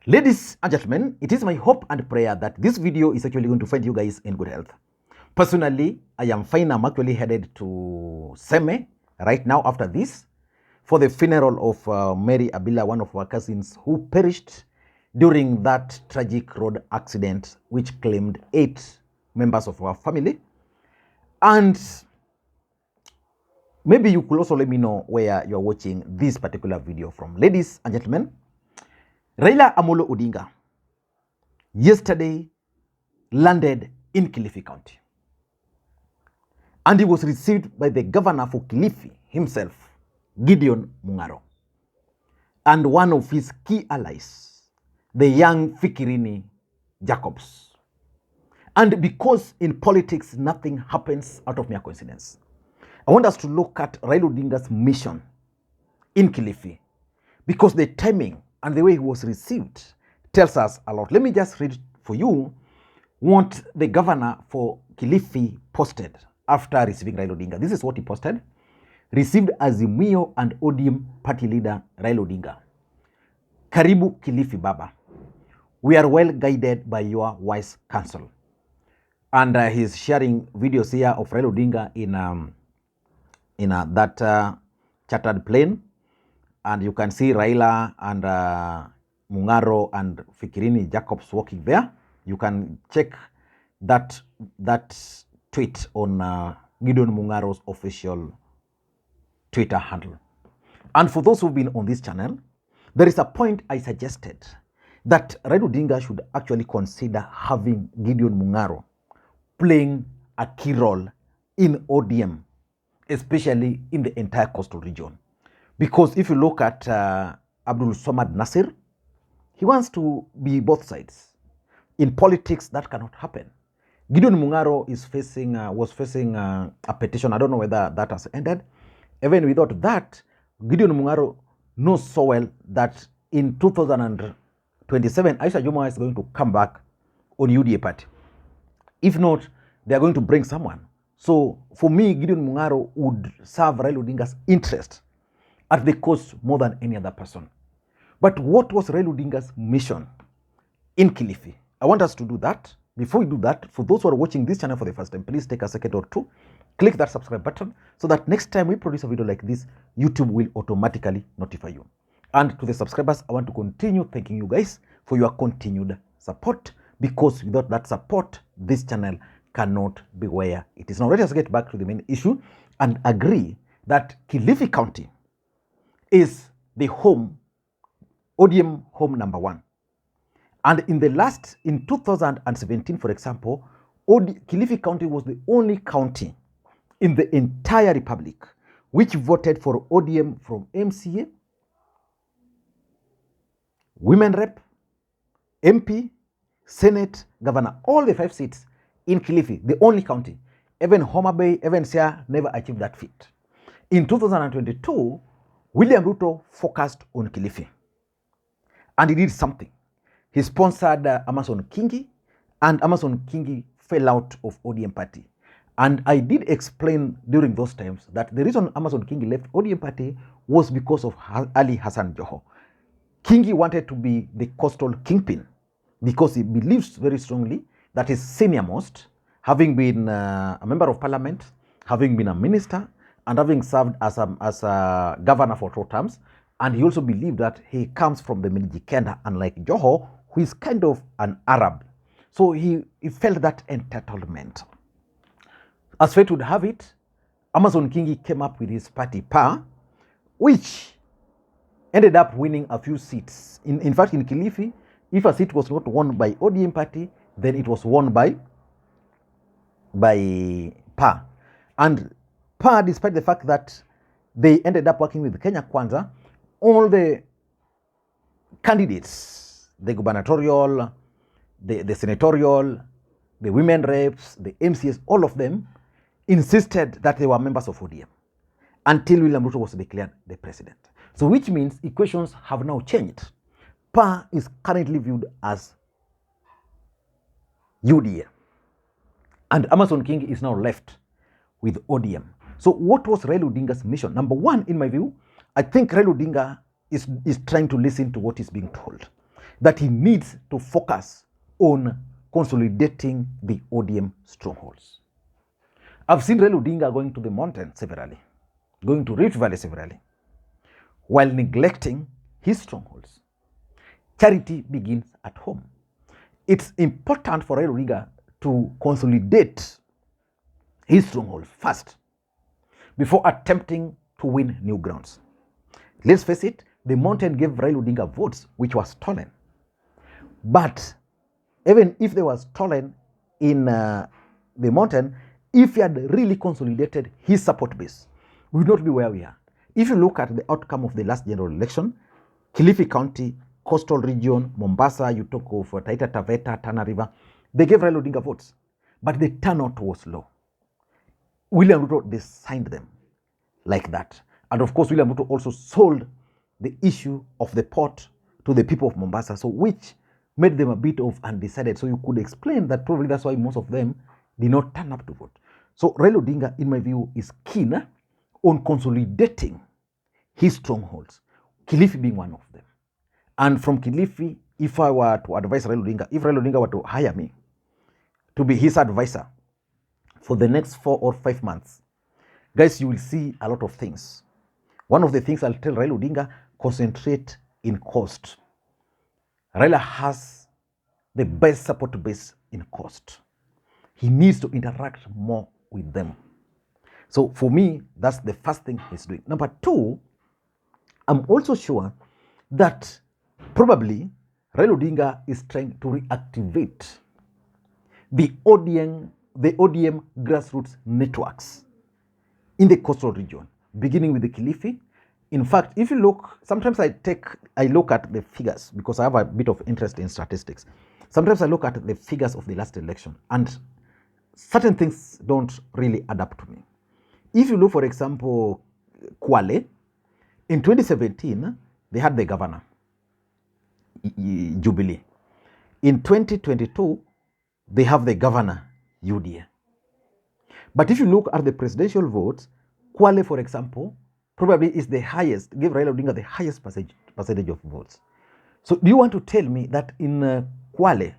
Ladies and gentlemen, it is my hope and prayer that this video is actually going to find you guys in good health. Personally, I am fine. I'm actually headed to Seme right now after this for the funeral of Mary Abila, one of our cousins who perished during that tragic road accident which claimed 8 members of our family. And maybe you could also let me know where you're watching this particular video from. Ladies and gentlemen, Raila Odinga yesterday landed in Kilifi County, and he was received by the governor for Kilifi himself, Gideon Mungaro, and one of his key allies, the young Fikirini Jacobs. And because in politics nothing happens out of mere coincidence, I want us to look at Raila Odinga's mission in Kilifi, because the timing and the way he was received tells us a lot. Let me just read for you what the governor for Kilifi posted after receiving Raila Odinga. This is what he posted. Received Azimio and ODM party leader Raila Odinga. Karibu Kilifi Baba. We are well guided by your wise counsel. And he's sharing videos here of Raila Odinga in that chartered plane. And you can see Raila and Mungaro and Fikirini Jacobs walking there. You can check that tweet on Gideon Mungaro's official Twitter handle. And for those who've been on this channel, there is a point I suggested that Raila Odinga should actually consider having Gideon Mungaro playing a key role in ODM, especially in the entire coastal region. Because if you look at Abdul Samad Nasir, he wants to be both sides. In politics, that cannot happen. Gideon Mungaro was facing a petition. I don't know whether that has ended. Even without that, Gideon Mungaro knows so well that in 2027, Aisha Juma is going to come back on UDA party. If not, they are going to bring someone. So for me, Gideon Mungaro would serve Raila Odinga's interest at the cost more than any other person. But what was Raila Odinga's mission in Kilifi? I want us to do that. Before we do that, for those who are watching this channel for the first time, please take a second or two, click that subscribe button so that next time we produce a video like this, YouTube will automatically notify you. And to the subscribers, I want to continue thanking you guys for your continued support, because without that support, this channel cannot be where it is. Now let us get back to the main issue and agree that Kilifi County is the ODM home number 1. And in 2017, for example, Kilifi County was the only county in the entire republic which voted for ODM from MCA, women rep, MP, Senate, governor, all the 5 seats in Kilifi, the only county. Even Homa Bay, even Sia never achieved that feat. In 2022, William Ruto focused on Kilifi, and he did something. He sponsored Amos Kingi, and Amos Kingi fell out of ODM party. And I did explain during those times that the reason Amos Kingi left ODM party was because of Ali Hassan Joho. Kingi wanted to be the coastal kingpin because he believes very strongly that his senior most, having been a member of parliament, having been a minister, and having served as a governor for 2 terms, and he also believed that he comes from the Mijikenda, unlike Joho, who is kind of an Arab. So he felt that entitlement. As fate would have it, Amos Kingi came up with his party PA, which ended up winning a few seats. In fact, in Kilifi, if a seat was not won by ODM party, then it was won by PA. And PA, despite the fact that they ended up working with Kenya Kwanza, all the candidates, the gubernatorial, the senatorial, the women reps, the MCS, all of them insisted that they were members of ODM until William Ruto was declared the president. So which means equations have now changed. PA is currently viewed as UDA, and Amos Kingi is now left with ODM. So what was Raila Odinga's mission? Number 1, in my view, I think Raila Odinga is trying to listen to what is being told. that he needs to focus on consolidating the ODM strongholds. I've seen Raila Odinga going to the mountain severally, going to Rift Valley severally, while neglecting his strongholds. Charity begins at home. It's important for Raila Odinga to consolidate his strongholds first before attempting to win new grounds. Let's face it, the mountain gave Raila Odinga votes which were stolen. But even if they were stolen in the mountain, if he had really consolidated his support base, we would not be where we are. If you look at the outcome of the last general election, Kilifi County, Coastal Region, Mombasa, you talk of Taita Taveta, Tana River, they gave Raila Odinga votes, but the turnout was low. William Ruto, they signed them like that. And of course, William Ruto also sold the issue of the port to the people of Mombasa, so which made them a bit of undecided. So you could explain that probably that's why most of them did not turn up to vote. So Raila Odinga, in my view, is keen on consolidating his strongholds, Kilifi being one of them. And from Kilifi, if I were to advise Raila Odinga, if Raila Odinga were to hire me to be his advisor for the next 4 or 5 months, guys, you will see a lot of things. One of the things I'll tell Raila Odinga, concentrate in cost. Raila has the best support base in cost. He needs to interact more with them. So for me, that's the first thing he's doing. Number 2, I'm also sure that probably Raila Odinga is trying to reactivate the ODM grassroots networks in the coastal region, beginning with the Kilifi. In fact, if you look, sometimes I look at the figures because I have a bit of interest in statistics. Sometimes I look at the figures of the last election and certain things don't really add up to me. If you look, for example, Kwale, in 2017, they had the governor, Jubilee. In 2022, they have the governor, UDA. But if you look at the presidential votes, Kwale, for example, probably is the highest, give Raila Odinga the highest percentage of votes. So do you want to tell me that in Kwale,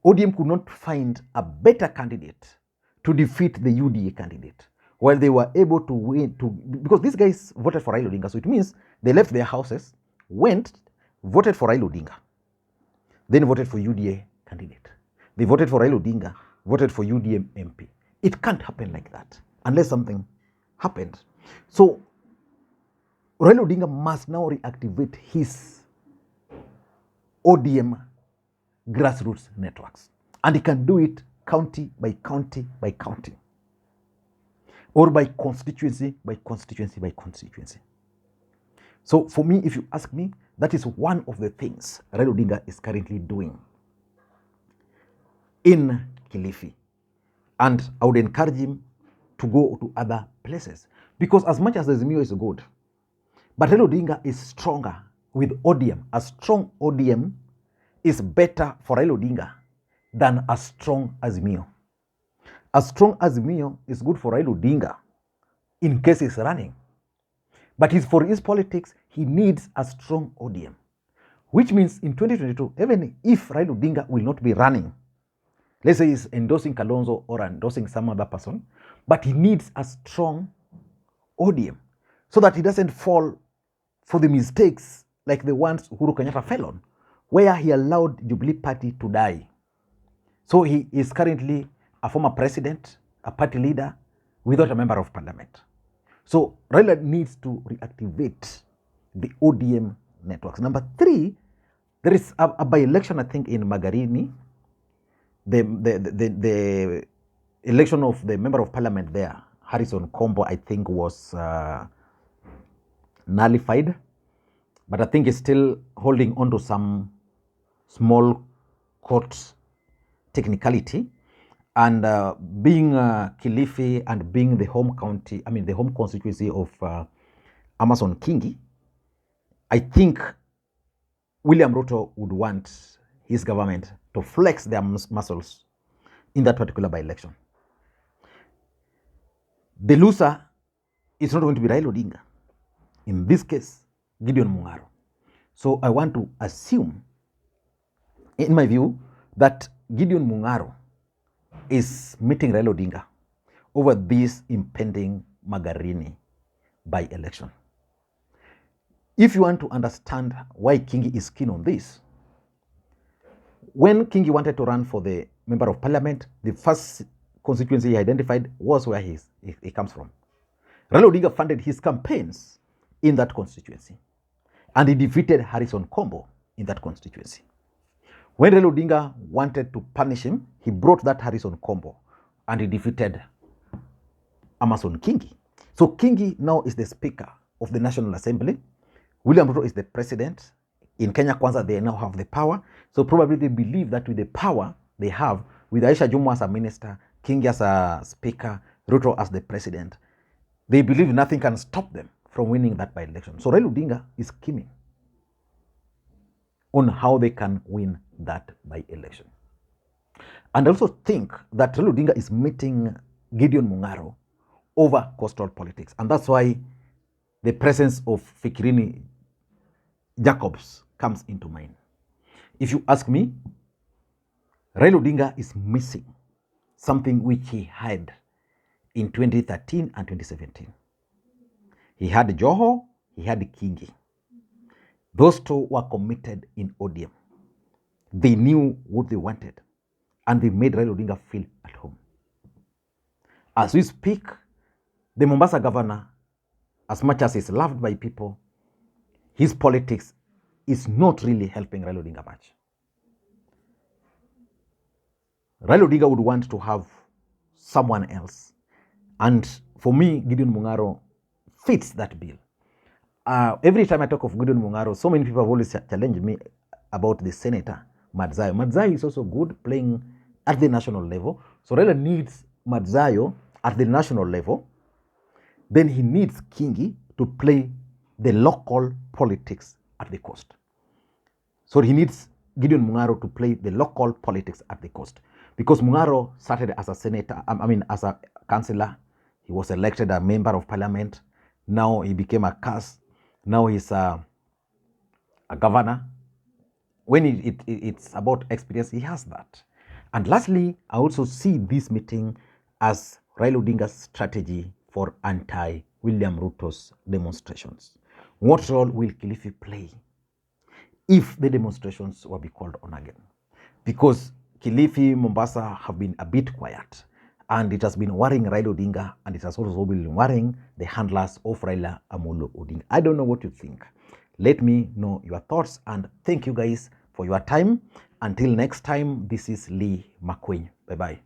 ODM could not find a better candidate to defeat the UDA candidate, while they were able to win, because these guys voted for Raila Odinga. So it means they left their houses, went, voted for Raila Odinga, then voted for UDA candidate. They voted for Raila Odinga, voted for UDA MP. It can't happen like that unless something happened. So Raila Odinga must now reactivate his ODM grassroots networks. And he can do it county by county by county, or by constituency by constituency by constituency. So for me, if you ask me, that is one of the things Raila Odinga is currently doing in Kilifi. And I would encourage him to go to other places. Because as much as Azimio is good, but Raila Odinga is stronger with ODM. A strong ODM is better for Raila Odinga than a strong Azimio. A strong Azimio is good for Raila Odinga in case he's running. But for his politics, he needs a strong ODM. Which means in 2022, even if Raila Odinga will not be running, let's say he's endorsing Kalonzo or endorsing some other person, but he needs a strong ODM so that he doesn't fall for the mistakes like the ones Uhuru Kenyatta fell on, where he allowed Jubilee Party to die. So he is currently a former president, a party leader, without a member of parliament. So Raila needs to reactivate the ODM networks. Number 3, there is a by-election, I think, in Magarini. The election of the member of parliament there, Harrison Kombo, I think was nullified, but I think he's still holding on to some small court technicality. And being Kilifi and being the home county, the home constituency of Amos Kingi, I think William Ruto would want his government to flex their muscles in that particular by-election. The loser is not going to be Raila Odinga. In this case, Gideon Mungaro. So I want to assume in my view, that Gideon Mungaro is meeting Raila Odinga over this impending Magarini by-election. If you want to understand why Kingi is keen on this, when Kingi wanted to run for the member of parliament, the first constituency he identified was where he comes from. Raila Odinga funded his campaigns in that constituency, and he defeated Harrison Kombo in that constituency. When Raila Odinga wanted to punish him, he brought that Harrison Kombo and he defeated Amos Kingi. So Kingi now is the Speaker of the National Assembly. William Ruto is the President. In Kenya Kwanza, they now have the power. So probably they believe that with the power they have, with Aisha Jumwa as a minister, Kingi as a Speaker, Ruto as the President, they believe nothing can stop them from winning that by-election. So Raila Odinga is scheming on how they can win that by-election. And I also think that Raila Odinga is meeting Gideon Mungaro over coastal politics. And that's why the presence of Fikirini Jacobs comes into mind. If you ask me, Raila Odinga is missing something which he had in 2013 and 2017. He had Joho, he had Kingi. Those two were committed in ODM. They knew what they wanted, and they made Raila Odinga feel at home. As we speak, the Mombasa governor, as much as he's loved by people, his politics is not really helping Raila Odinga much. Raila Odinga would want to have someone else. And for me, Gideon Mungaro fits that bill. Every time I talk of Gideon Mungaro, so many people have always challenged me about the Senator, Madzayo. Madzayo is also good playing at the national level. So Raila needs Madzayo at the national level. Then he needs Kingi to play the local politics at the coast. So he needs Gideon Mungaro to play the local politics at the coast. Because Mungaro started as a senator, as a councillor. He was elected a member of parliament. Now he became a CAS. Now he's a governor. When it's about experience, he has that. And lastly, I also see this meeting as Raila Odinga's strategy for anti-William Ruto's demonstrations. What role will Kilifi play if the demonstrations will be called on again? Because Kilifi, Mombasa have been a bit quiet, and it has been worrying Raila Odinga, and it has also been worrying the handlers of Raila Amolo Odinga. I don't know what you think. Let me know your thoughts, and thank you guys for your time. Until next time, this is Lee Makwiny. Bye-bye.